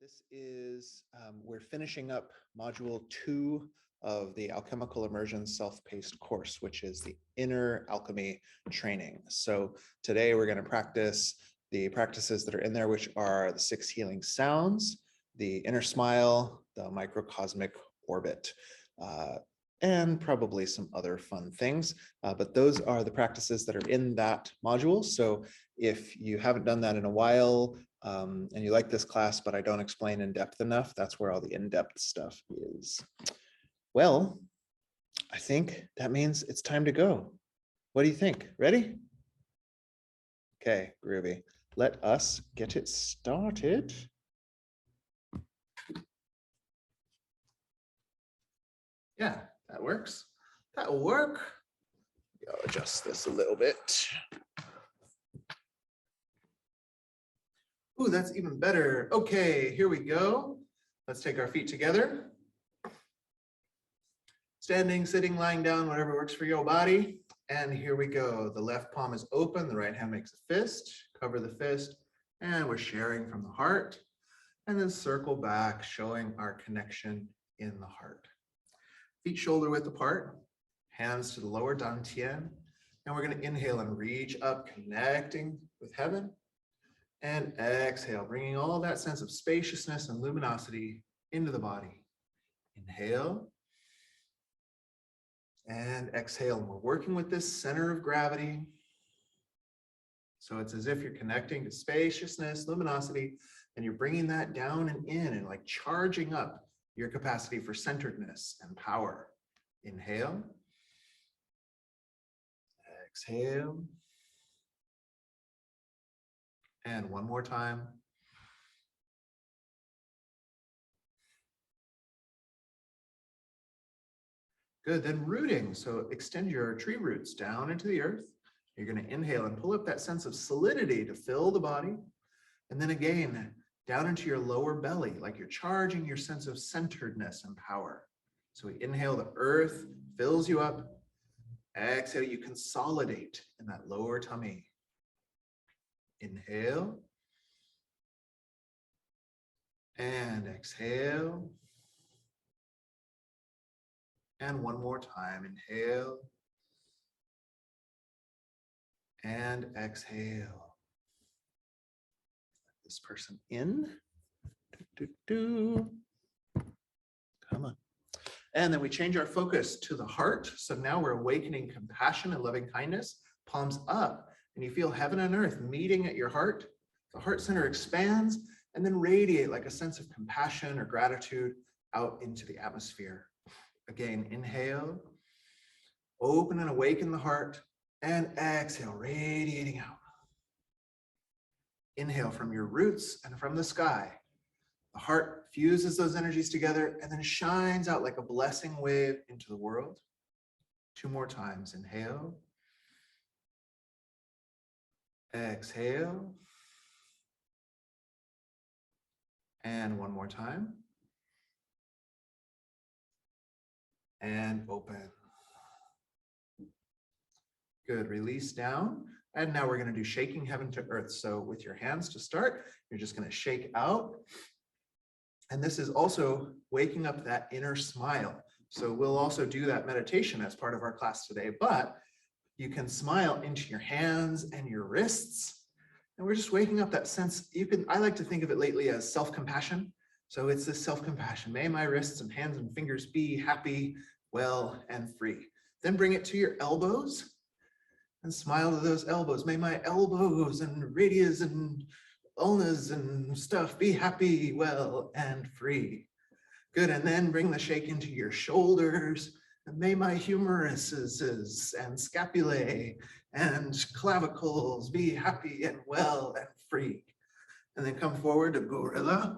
This is, we're finishing up module 2 of the Alchemical Immersion Self-Paced course, which is the Inner Alchemy training. So today we're going to practice the practices that are in there, which are the 6 healing sounds, the inner smile, the microcosmic orbit, and probably some other fun things. But those are the practices that are in that module. So if you haven't done that in a while, and you like this class, but I don't explain in depth enough, that's where all the in-depth stuff is. Well, I think that means it's time to go. What do you think? Ready? Okay, groovy. Let us get it started. Yeah, that works. That'll work. I'll adjust this a little bit. Ooh, that's even better. Okay, here we go. Let's take our feet together. Standing, sitting, lying down, whatever works for your body. And here we go. The left palm is open, the right hand makes a fist. Cover the fist, and we're sharing from the heart. And then circle back, showing our connection in the heart. Feet shoulder width apart, hands to the lower dantian. And we're going to inhale and reach up, connecting with heaven. And exhale, bringing all that sense of spaciousness and luminosity into the body. Inhale. And exhale. And we're working with this center of gravity. So it's as if you're connecting to spaciousness, luminosity, and you're bringing that down and in and like charging up your capacity for centeredness and power. Inhale. Exhale. And one more time. Good, then rooting. So extend your tree roots down into the earth. You're going to inhale and pull up that sense of solidity to fill the body. And then again, down into your lower belly, like you're charging your sense of centeredness and power. So we inhale, the earth fills you up. Exhale, you consolidate in that lower tummy. Inhale. And exhale. And one more time. Inhale. And exhale. Let this person in. Come on. And then we change our focus to the heart. So now we're awakening compassion and loving kindness. Palms up. And you feel heaven and earth meeting at your heart. The heart center expands. And then radiate like a sense of compassion or gratitude out into the atmosphere. Again, inhale, open and awaken the heart, and exhale, radiating out. Inhale from your roots and from the sky. The heart fuses those energies together and then shines out like a blessing wave into the world. 2 more times, inhale. Exhale. And 1 more time. And open. Good, release down. And now we're going to do shaking heaven to earth. So with your hands to start, you're just going to shake out. And this is also waking up that inner smile. So we'll also do that meditation as part of our class today, but you can smile into your hands and your wrists. And we're just waking up that sense. I like to think of it lately as self-compassion. So it's this self-compassion. May my wrists and hands and fingers be happy, well, and free. Then bring it to your elbows and smile to those elbows. May my elbows and radius and ulnas and stuff be happy, well, and free. Good, and then bring the shake into your shoulders. And may my humeruses and scapulae and clavicles be happy and well and free. And then come forward to gorilla.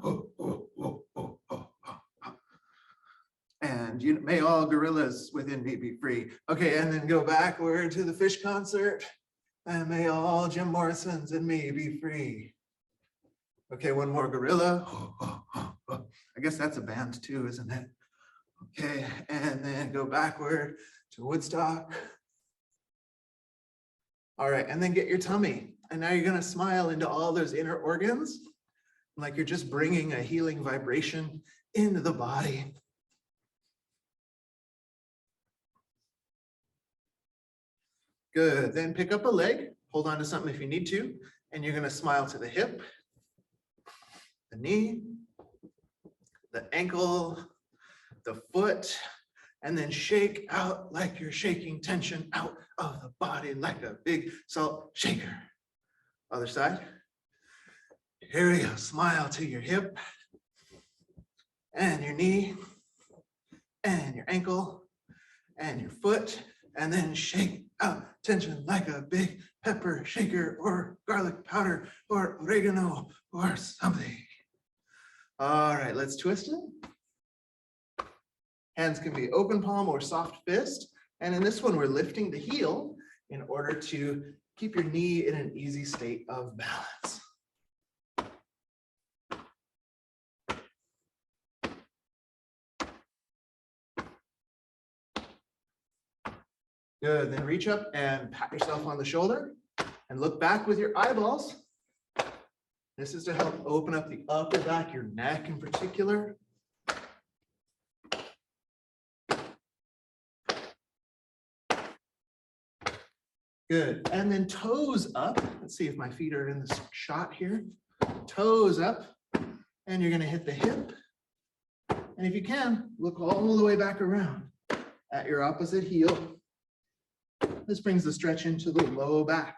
And may all gorillas within me be free. Okay, and then go backward to the fish concert. And may all Jim Morrisons in me be free. Okay, one more gorilla. I guess that's a band too, isn't it? Okay, and then go backward to Woodstock. All right, and then get your tummy. And now you're gonna smile into all those inner organs. like you're just bringing a healing vibration into the body. Good. Then pick up a leg, hold on to something if you need to, and you're going to smile to the hip, the knee, the ankle, the foot, and then shake out like you're shaking tension out of the body like a big salt shaker. Other side. Here we go. Smile to your hip and your knee and your ankle and your foot, and then shake out tension like a big pepper shaker or garlic powder or oregano or something. All right, let's twist it. Hands can be open palm or soft fist. And in this one, we're lifting the heel in order to keep your knee in an easy state of balance. Good, then reach up and pat yourself on the shoulder and look back with your eyeballs. This is to help open up the upper back, your neck in particular. Good, and then toes up. Let's see if my feet are in this shot here. Toes up, and you're gonna hit the hip. And if you can, look all the way back around at your opposite heel. This brings the stretch into the low back.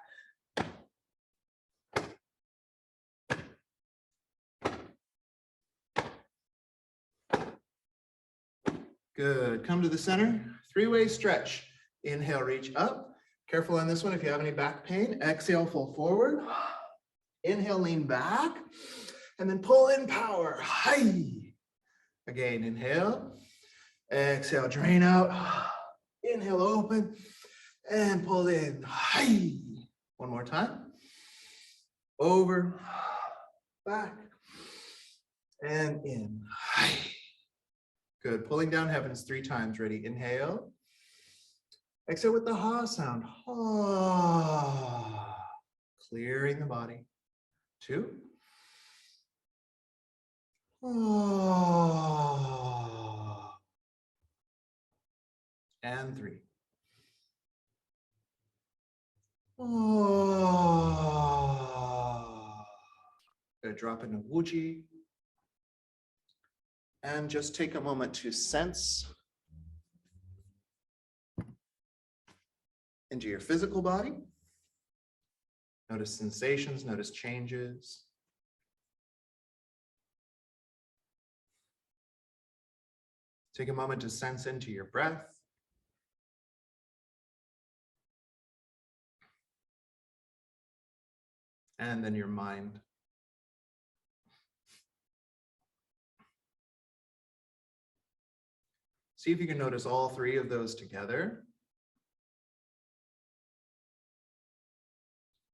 Good, come to the center, three-way stretch. Inhale, reach up. Careful on this one if you have any back pain. Exhale, fold forward. Inhale, lean back. And then pull in power. Hi. Again, inhale. Exhale, drain out. Inhale, open. And pull in. Hi. One more time. Over. Back. And in. Hi. Good. Pulling down heavens 3 times. Ready? Inhale. Exhale with the ha sound. Ha. Clearing the body. 2. Ha. And 3. Ha. Gonna drop into Wuji. And just take a moment to sense into your physical body. Notice sensations, notice changes. Take a moment to sense into your breath. And then your mind. See if you can notice all 3 of those together,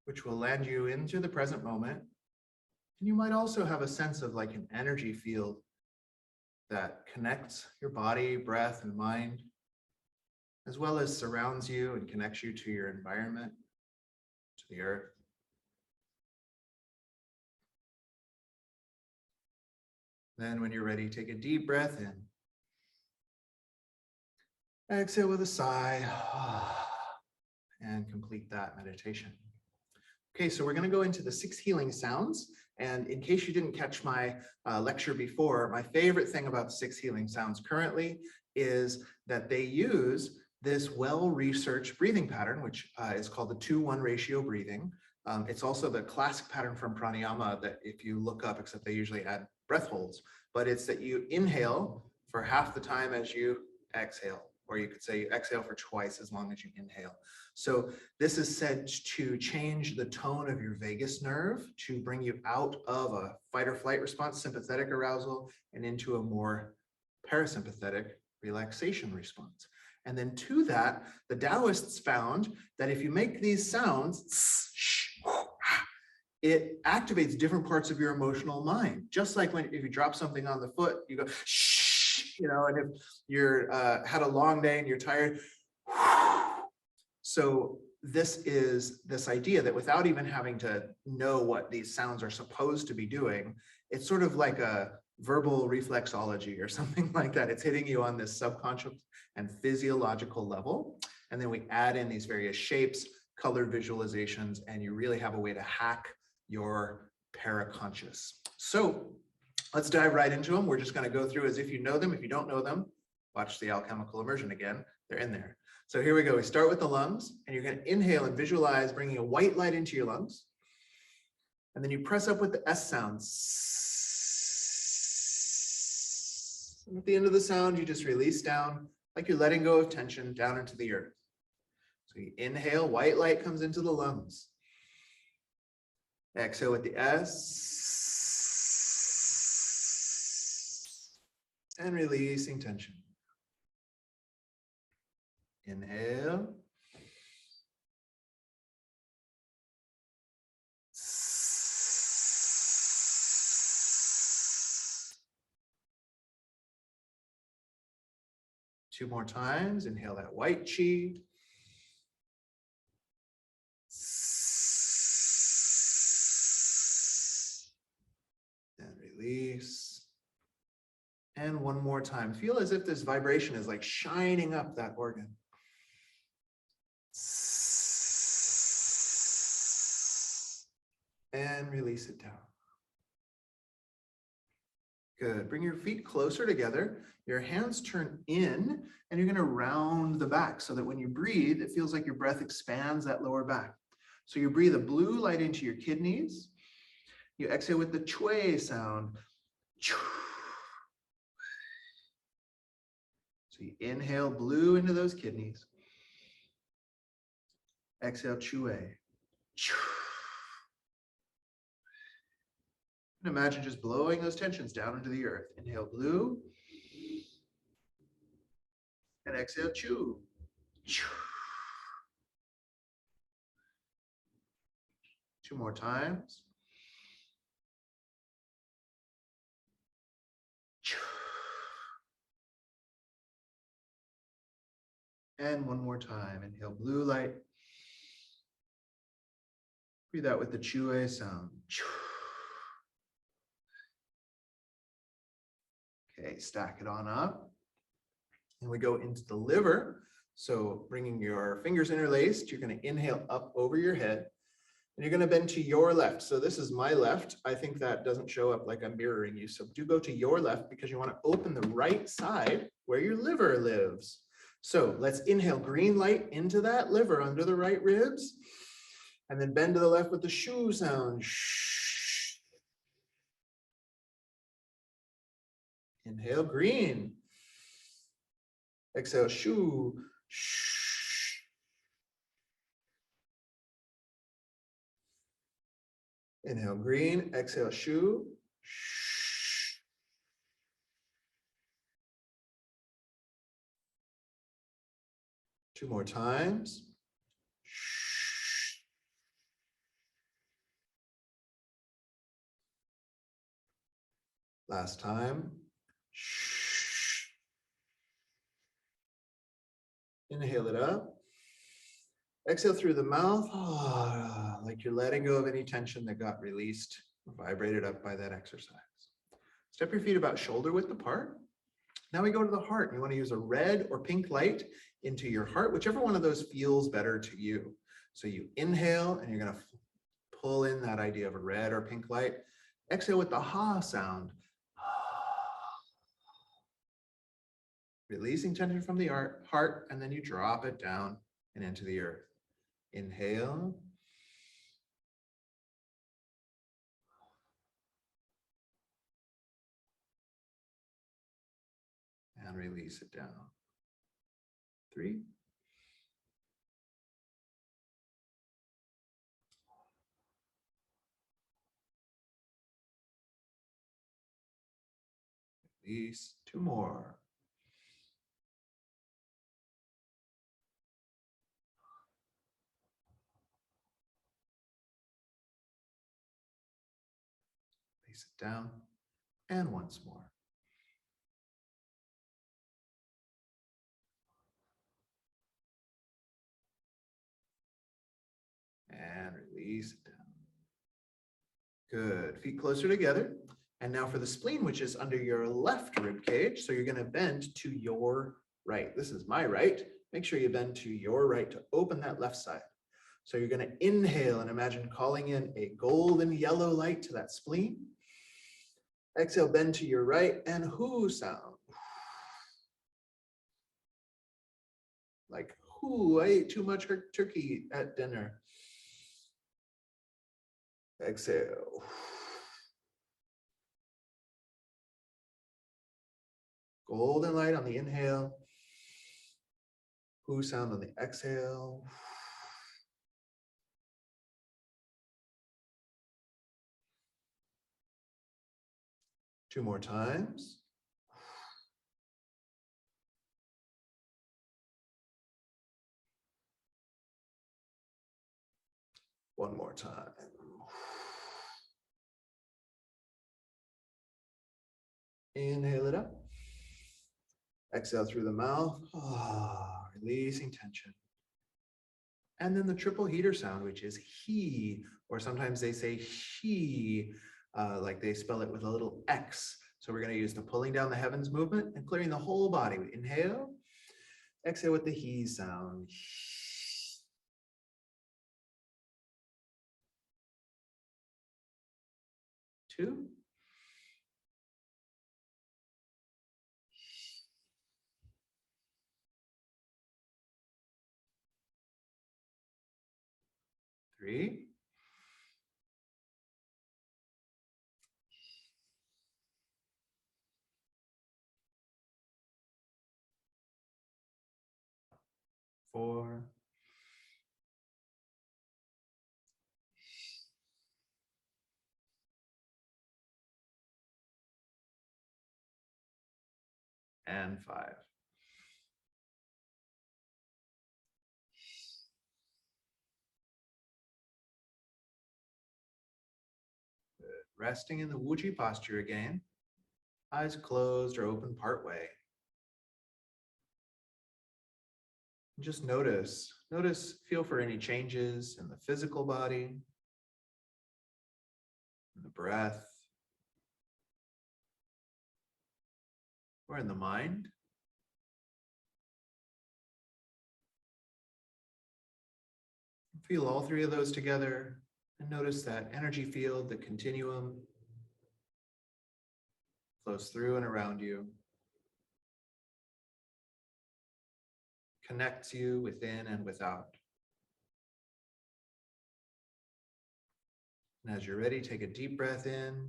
which will land you into the present moment. And you might also have a sense of like an energy field that connects your body, breath, and mind, as well as surrounds you and connects you to your environment, to the earth. Then when you're ready, take a deep breath in. Exhale with a sigh and complete that meditation. Okay, so we're going to go into the 6 healing sounds. And in case you didn't catch my lecture before, my favorite thing about the 6 healing sounds currently is that they use this well-researched breathing pattern, which is called the 2-1 ratio breathing. It's also the classic pattern from pranayama that if you look up, except they usually add breath holds, but it's that you inhale for half the time as you exhale. Or you could say you exhale for twice as long as you inhale. So this is said to change the tone of your vagus nerve to bring you out of a fight or flight response, sympathetic arousal, and into a more parasympathetic relaxation response. And then to that, the Taoists found that if you make these sounds, it activates different parts of your emotional mind. Just like if you drop something on the foot, you go, shh. You know, and if you're had a long day and you're tired, so this is this idea that without even having to know what these sounds are supposed to be doing, it's sort of like a verbal reflexology or something like that. It's hitting you on this subconscious and physiological level. And then we add in these various shapes, colored visualizations, and you really have a way to hack your paraconscious. So let's dive right into them. We're just going to go through as if you know them. If you don't know them, watch the alchemical immersion again. They're in there. So here we go. We start with the lungs, and you're going to inhale and visualize bringing a white light into your lungs. And then you press up with the S sound. And at the end of the sound, you just release down like you're letting go of tension down into the earth. So you inhale, white light comes into the lungs. Exhale with the S. And releasing tension. Inhale. Two more times. Inhale that white chi. And release. And one more time. Feel as if this vibration is like shining up that organ. And release it down. Good. Bring your feet closer together. Your hands turn in, and you're going to round the back so that when you breathe, it feels like your breath expands that lower back. So you breathe a blue light into your kidneys. You exhale with the chui sound. So you inhale blue into those kidneys. Exhale chui. And imagine just blowing those tensions down into the earth. Inhale blue. And exhale chu. Two more times. And one more time. Inhale blue light. Breathe out with the chui sound. Okay, stack it on up. And we go into the liver. So bringing your fingers interlaced, you're going to inhale up over your head. And you're going to bend to your left. So this is my left. I think that doesn't show up like I'm mirroring you. So do go to your left because you want to open the right side where your liver lives. So let's inhale green light into that liver under the right ribs. And then bend to the left with the shu sound. Shh. Inhale green. Exhale shu. Shh. Inhale green. Exhale shu. Shh. Two more times. Last time. Inhale it up. Exhale through the mouth, like you're letting go of any tension that got released or vibrated up by that exercise. Step your feet about shoulder width apart. Now we go to the heart. You want to use a red or pink light into your heart, whichever one of those feels better to you. So you inhale and you're going to pull in that idea of a red or pink light. Exhale with the ha sound. Releasing tension from the heart, and then you drop it down and into the earth. Inhale. And release it down. 3. Release. 2 more. Release it down. And once more. and release it down. Good. Feet closer together. And now for the spleen, which is under your left rib cage. So you're going to bend to your right. This is my right. Make sure you bend to your right to open that left side. So you're going to inhale and imagine calling in a golden yellow light to that spleen. Exhale, bend to your right and whoo sound. Like, whoo, I ate too much turkey at dinner. Exhale. Golden light on the inhale. Whoo sound on the exhale. Two more times. One more time. Inhale it up. Exhale through the mouth. Releasing tension. And then the triple heater sound, which is he, or sometimes they say she, like they spell it with a little X. So we're going to use the pulling down the heavens movement and clearing the whole body. We inhale, exhale with the he sound. 2. 3. 4. 5. Good. Resting in the Wuji posture again. Eyes closed or open partway. Just notice, feel for any changes in the physical body, in the breath, or in the mind. Feel all 3 of those together and notice that energy field, the continuum, flows through and around you, connects you within and without. And as you're ready, take a deep breath in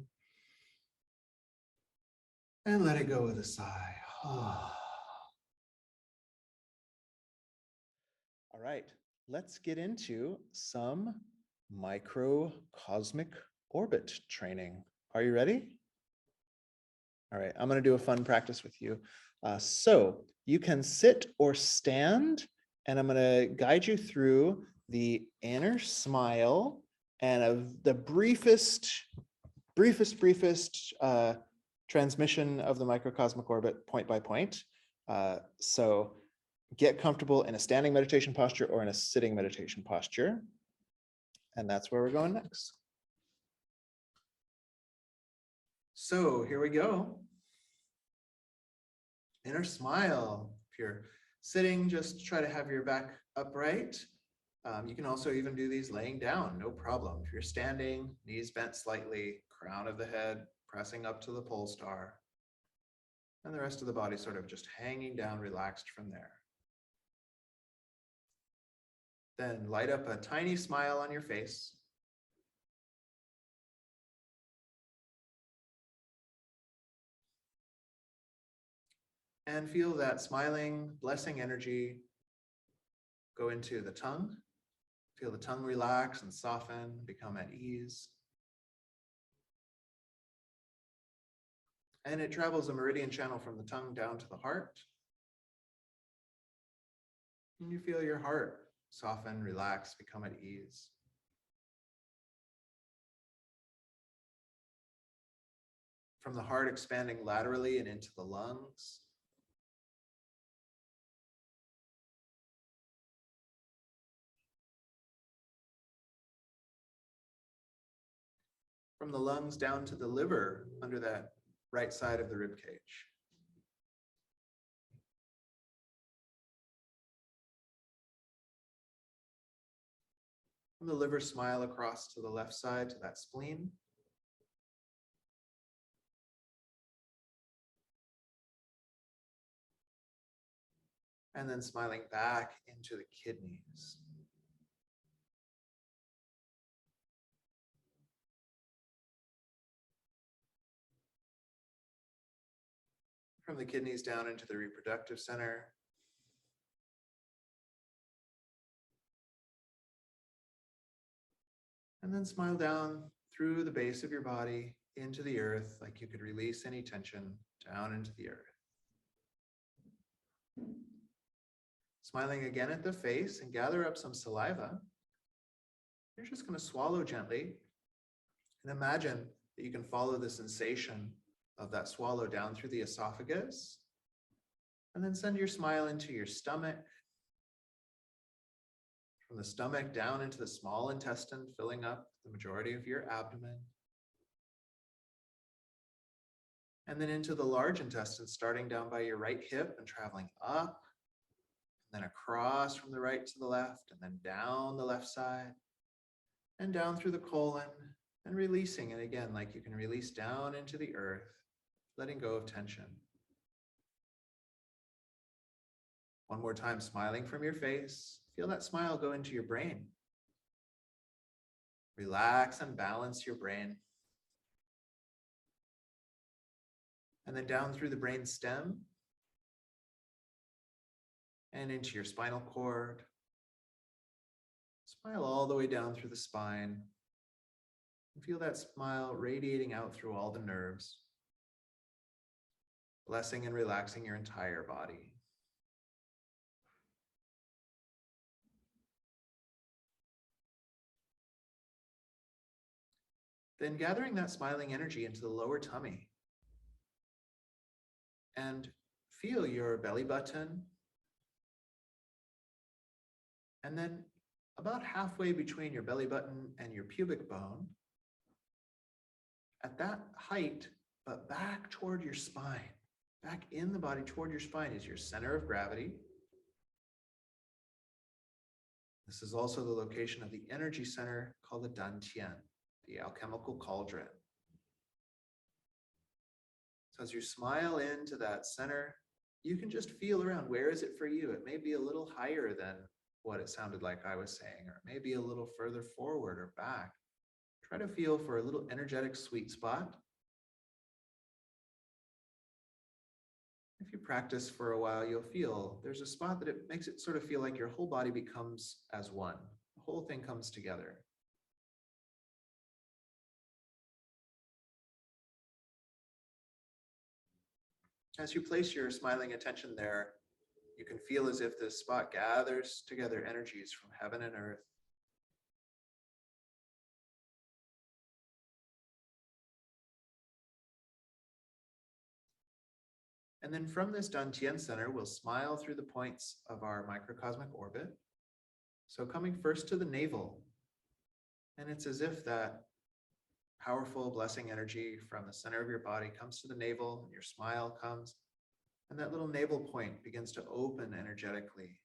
and let it go with a sigh. All right, let's get into some microcosmic orbit training. Are you ready? All right, I'm going to do a fun practice with you. So you can sit or stand, and I'm going to guide you through the inner smile and the briefest transmission of the microcosmic orbit point by point. So get comfortable in a standing meditation posture or in a sitting meditation posture. And that's where we're going next. So here we go. Inner smile. If you're sitting, just try to have your back upright. You can also even do these laying down, no problem. If you're standing, knees bent slightly, crown of the head pressing up to the pole star, and the rest of the body sort of just hanging down, relaxed from there. Then light up a tiny smile on your face. And feel that smiling, blessing energy go into the tongue. Feel the tongue relax and soften, become at ease. And it travels a meridian channel from the tongue down to the heart. And you feel your heart soften, relax, become at ease. From the heart expanding laterally and into the lungs. from the lungs down to the liver under that right side of the rib cage. From the liver, smile across to the left side to that spleen. And then smiling back into the kidneys. From the kidneys down into the reproductive center. And then smile down through the base of your body into the earth, like you could release any tension down into the earth. Smiling again at the face and gather up some saliva. You're just going to swallow gently and imagine that you can follow the sensation of that swallow down through the esophagus, and then send your smile into your stomach. From the stomach down into the small intestine, filling up the majority of your abdomen. And then into the large intestine, starting down by your right hip and traveling up, and then across from the right to the left, and then down the left side, and down through the colon, and releasing it again, like you can release down into the earth, letting go of tension. One more time, smiling from your face. Feel that smile go into your brain. Relax and balance your brain. And then down through the brain stem and into your spinal cord. Smile all the way down through the spine. And feel that smile radiating out through all the nerves, blessing and relaxing your entire body. Then gathering that smiling energy into the lower tummy. And feel your belly button. And then about halfway between your belly button and your pubic bone, at that height, but back toward your spine, back in the body toward your spine is your center of gravity. This is also the location of the energy center called the Dantian, the alchemical cauldron. So as you smile into that center, you can just feel around. Where is it for you? It may be a little higher than what it sounded like I was saying, or maybe a little further forward or back. Try to feel for a little energetic sweet spot. If you practice for a while, you'll feel there's a spot that it makes it sort of feel like your whole body becomes as one. The whole thing comes together. As you place your smiling attention there, you can feel as if this spot gathers together energies from heaven and earth. And then from this Dantian center, we'll smile through the points of our microcosmic orbit. So coming first to the navel, and it's as if that powerful blessing energy from the center of your body comes to the navel, and your smile comes, and that little navel point begins to open energetically.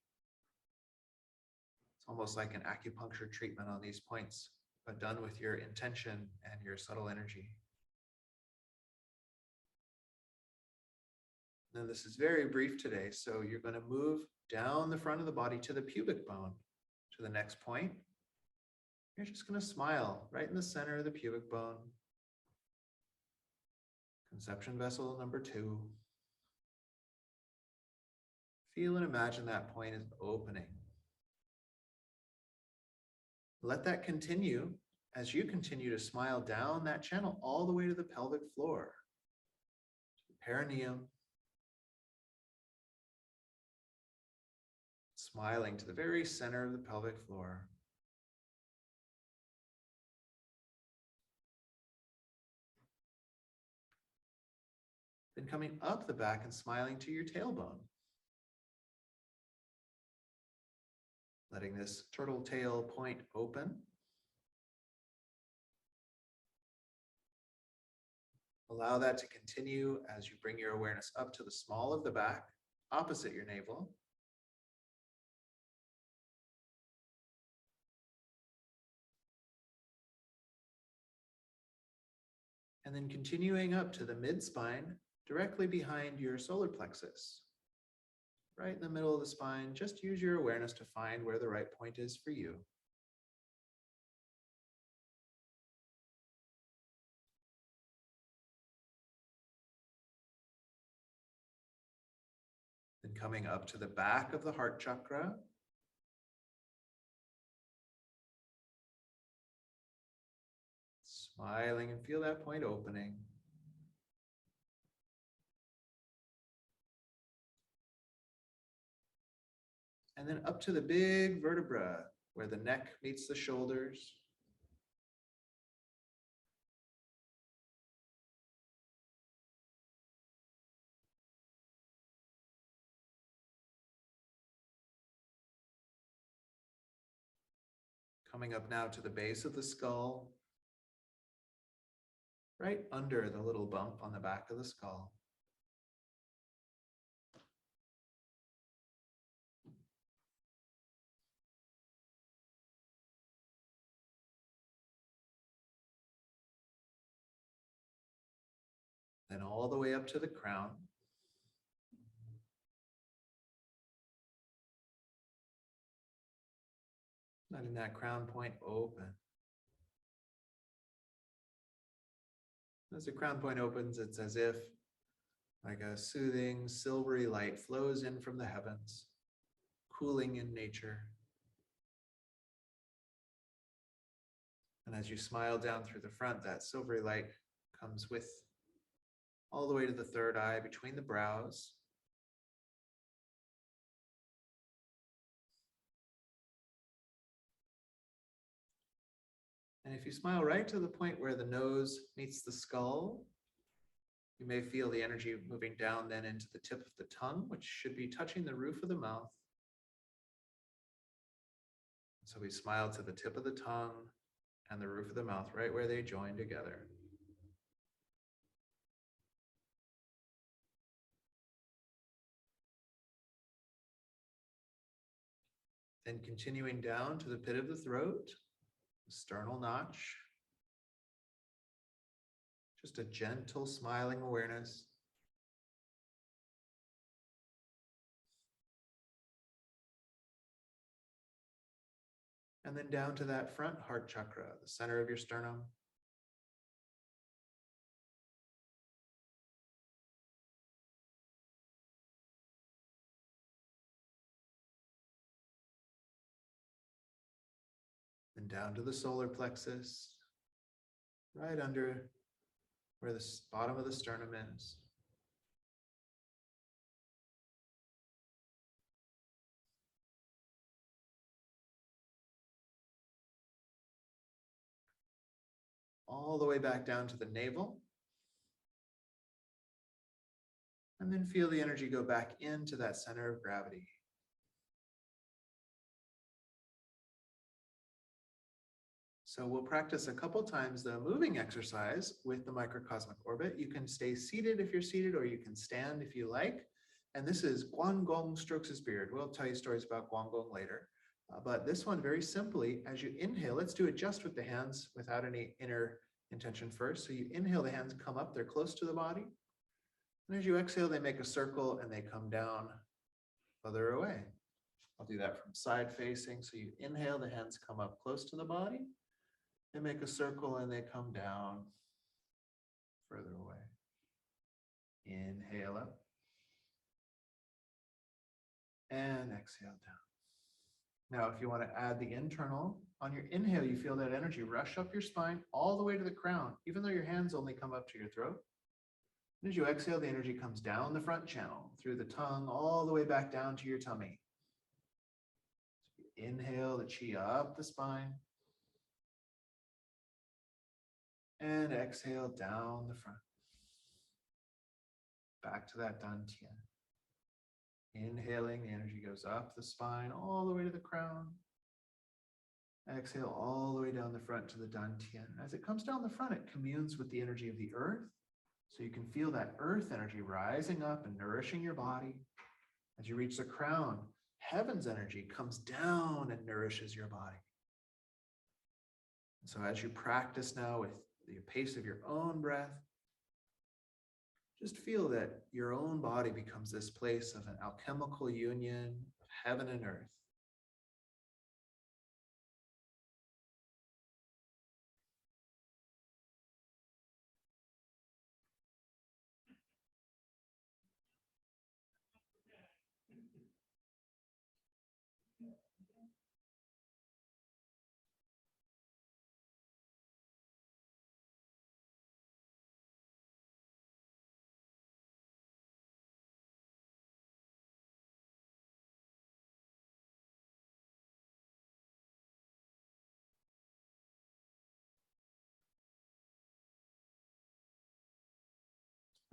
It's almost like an acupuncture treatment on these points, but done with your intention and your subtle energy. Now, this is very brief today, so you're going to move down the front of the body to the pubic bone, to the next point. You're just going to smile right in the center of the pubic bone. Conception vessel number 2. Feel and imagine that point is opening. Let that continue as you continue to smile down that channel all the way to the pelvic floor, to the perineum. Smiling to the very center of the pelvic floor. Then coming up the back and smiling to your tailbone. Letting this turtle tail point open. Allow that to continue as you bring your awareness up to the small of the back, opposite your navel. And then continuing up to the mid-spine, directly behind your solar plexus. Right in the middle of the spine, just use your awareness to find where the right point is for you. Then coming up to the back of the heart chakra. Smiling and feel that point opening. And then up to the big vertebra where the neck meets the shoulders. Coming up now to the base of the skull, right under the little bump on the back of the skull. Then all the way up to the crown. Letting that crown point open. As the crown point opens, it's as if like a soothing, silvery light flows in from the heavens, cooling in nature. And as you smile down through the front, that silvery light comes with all the way to the third eye between the brows. And if you smile right to the point where the nose meets the skull, you may feel the energy moving down then into the tip of the tongue, which should be touching the roof of the mouth. So we smile to the tip of the tongue and the roof of the mouth, right where they join together. Then continuing down to the pit of the throat, the sternal notch. Just a gentle smiling awareness. And then down to that front heart chakra, the center of your sternum. And down to the solar plexus, right under where the bottom of the sternum is. All the way back down to the navel. And then feel the energy go back into that center of gravity. So we'll practice a couple times the moving exercise with the microcosmic orbit. You can stay seated if you're seated, or you can stand if you like. And this is qigong strokes his beard. We'll tell you stories about qigong later. But this one, very simply, as you inhale, let's do it just with the hands without any inner intention first. So you inhale, the hands come up, they're close to the body. And as you exhale, they make a circle and they come down further away. I'll do that from side facing. So you inhale, the hands come up close to the body. They make a circle and they come down further away. Inhale up. And exhale down. Now, if you want to add the internal, on your inhale, you feel that energy rush up your spine all the way to the crown, even though your hands only come up to your throat. And as you exhale, the energy comes down the front channel, through the tongue, all the way back down to your tummy. So you inhale the chi up the spine. And exhale down the front. Back to that dantian. Inhaling, the energy goes up the spine, all the way to the crown. Exhale all the way down the front to the dantian. As it comes down the front, it communes with the energy of the earth. So you can feel that earth energy rising up and nourishing your body. As you reach the crown, heaven's energy comes down and nourishes your body. And so as you practice now with the pace of your own breath, just feel that your own body becomes this place of an alchemical union of heaven and earth.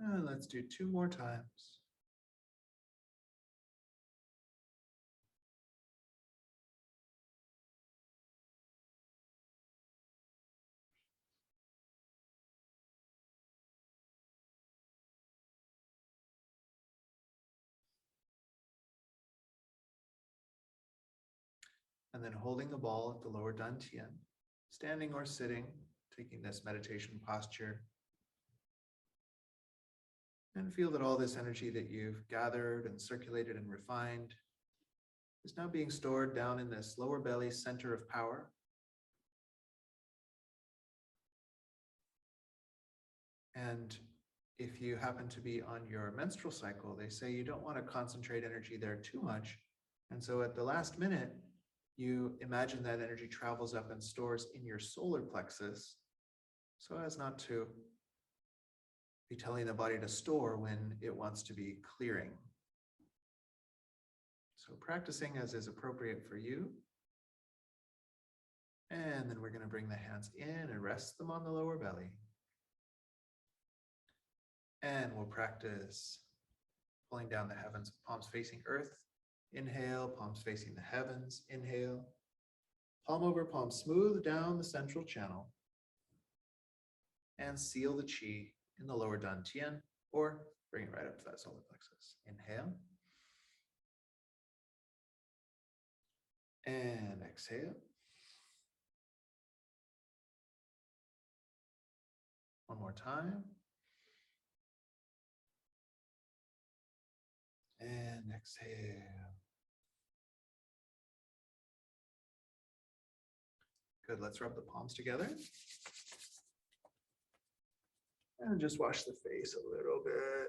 And let's do 2 more times. And then holding the ball at the lower dantian, standing or sitting, taking this meditation posture. And feel that all this energy that you've gathered and circulated and refined is now being stored down in this lower belly center of power. And if you happen to be on your menstrual cycle, they say you don't want to concentrate energy there too much. And so at the last minute, you imagine that energy travels up and stores in your solar plexus so as not to be telling the body to store when it wants to be clearing. So practicing as is appropriate for you. And then we're going to bring the hands in and rest them on the lower belly. And we'll practice pulling down the heavens, palms facing earth. Inhale, palms facing the heavens. Inhale. Palm over palm, smooth down the central channel. And seal the qi in the lower dantian, or bring it right up to that solar plexus. Inhale. And exhale. One more time. And exhale. Good, let's rub the palms together. And just wash the face a little bit.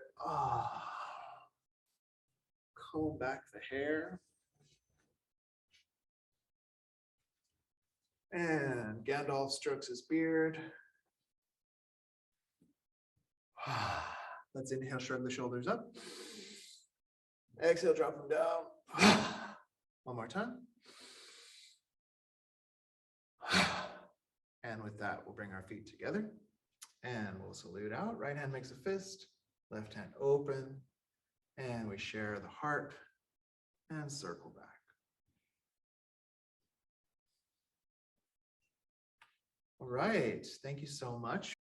Comb back the hair. And Gandalf strokes his beard. Let's inhale, shrug the shoulders up. Exhale, drop them down. One more time. And with that, we'll bring our feet together and we'll salute out. Right hand makes a fist, left hand open, and we share the heart and circle back. All right, thank you so much.